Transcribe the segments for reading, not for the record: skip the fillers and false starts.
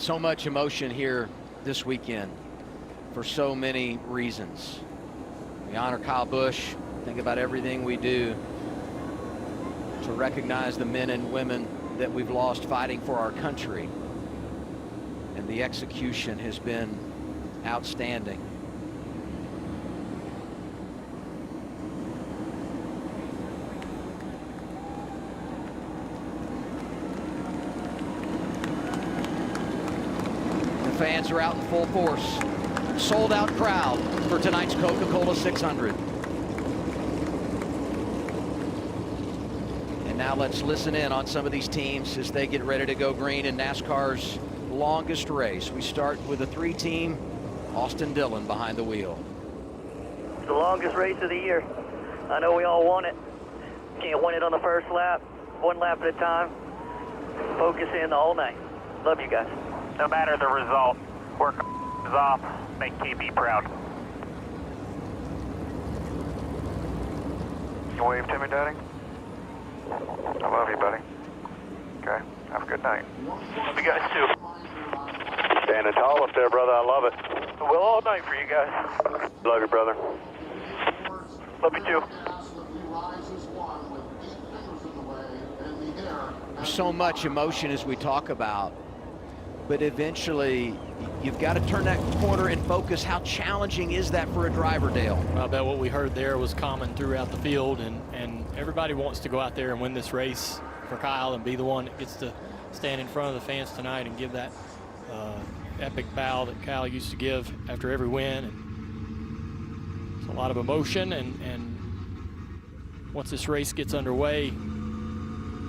So much emotion here this weekend for so many reasons. We honor Kyle Busch. Think about everything we do to recognize the men and women that we've lost fighting for our country. And the execution has been outstanding. Fans are out in full force. Sold out crowd for tonight's Coca-Cola 600. And now let's listen in on some of these teams as they get ready to go green in NASCAR's longest race. We start with a 3-team, Austin Dillon behind the wheel. It's the longest race of the year. I know we all want it. Can't win it on the first lap, one lap at a time. Focus in all night. Love you guys. No matter the result, work is off, make KB proud. You wave to me, Daddy? I love you, buddy. Okay, have a good night. Love you guys too. Standing tall up there, brother, I love it. Well, all night for you guys. Love you, brother. Love you too. There's so much emotion as we talk about, but eventually you've got to turn that corner and focus. How challenging is that for a driver, Dale? I bet what we heard there was common throughout the field, and everybody wants to go out there and win this race for Kyle and be the one that gets to stand in front of the fans tonight and give that epic bow that Kyle used to give after every win. And it's a lot of emotion, and once this race gets underway,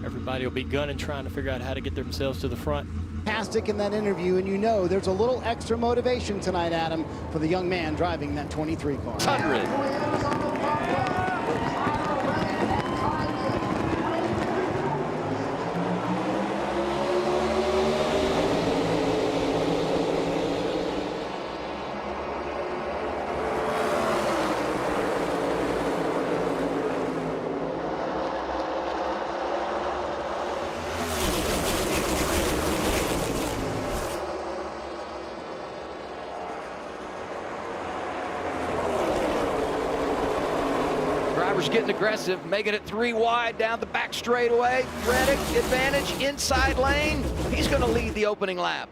everybody will be gunning, trying to figure out how to get themselves to the front. Fantastic in that interview, and you know there's a little extra motivation tonight, Adam, for the young man driving that 23 car. 100. Drivers getting aggressive, making it 3 wide down the back straightaway. Reddick, advantage, inside lane. He's going to lead the opening lap.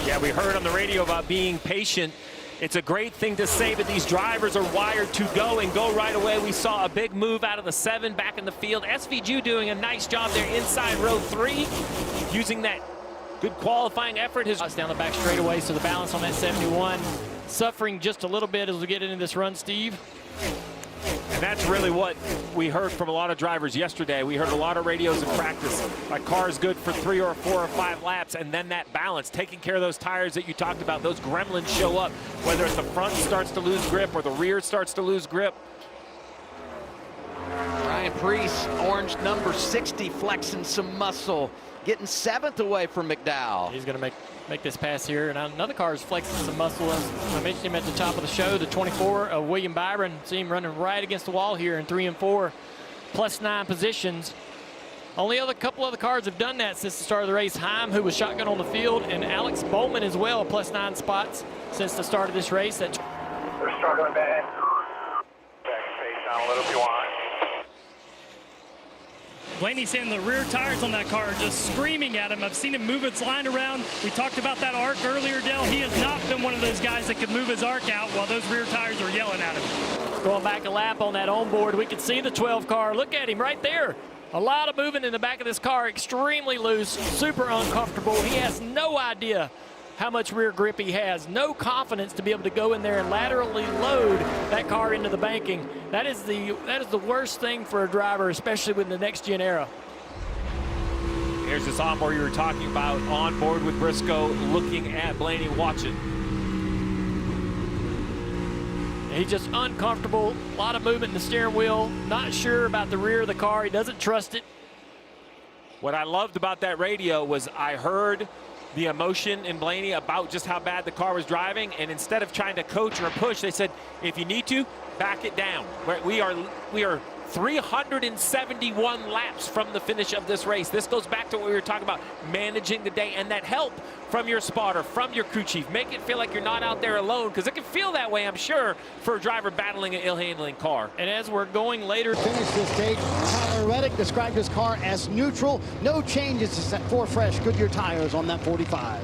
Yeah, we heard on the radio about being patient. It's a great thing to say, but these drivers are wired to go and go right away. We saw a big move out of the 7 back in the field. SVG doing a nice job there inside row 3, using that good qualifying effort. His down the back straightaway, so the balance on that 71 suffering just a little bit as we get into this run, Steve. And that's really what we heard from a lot of drivers yesterday. We heard a lot of radios in practice. My car is good for 3 or 4 or 5 laps, and then that balance, taking care of those tires that you talked about, those gremlins show up, whether it's the front starts to lose grip or the rear starts to lose grip. Ryan Preece, orange number 60, flexing some muscle, getting 7th away from McDowell. He's going to make this pass here, and another car is flexing some muscle. I mentioned him at the top of the show, the 24 of William Byron. See him running right against the wall here in 3 and 4, +9 positions. Only other couple other cars have done that since the start of the race. Heim, who was shotgun on the field, and Alex Bowman as well, +9 spots since the start of this race. They're struggling bad. Back face down a little if you want. Blaney's saying the rear tires on that car are just screaming at him. I've seen him move its line around. We talked about that arc earlier, Dale. He has not been one of those guys that could move his arc out while those rear tires are yelling at him. Going back a lap on that onboard, we can see the 12 car. Look at him right there. A lot of movement in the back of this car, extremely loose, super uncomfortable. He has no idea how much rear grip he has. No confidence to be able to go in there and laterally load that car into the banking. That is the worst thing for a driver, especially with the next gen era. Here's this onboard you were talking about, on board with Briscoe, looking at Blaney, watching. He's just uncomfortable, a lot of movement in the steering wheel, not sure about the rear of the car, he doesn't trust it. What I loved about that radio was I heard the emotion in Blaney about just how bad the car was driving, and instead of trying to coach or push, they said, if you need to, back it down. We are 371 laps from the finish of this race. This goes back to what we were talking about, managing the day and that help from your spotter, from your crew chief. Make it feel like you're not out there alone, because it can feel that way, I'm sure, for a driver battling an ill-handling car. And as we're going later, Finish this stage. Tyler Reddick described his car as neutral. No changes to set 4 fresh Goodyear tires on that 45.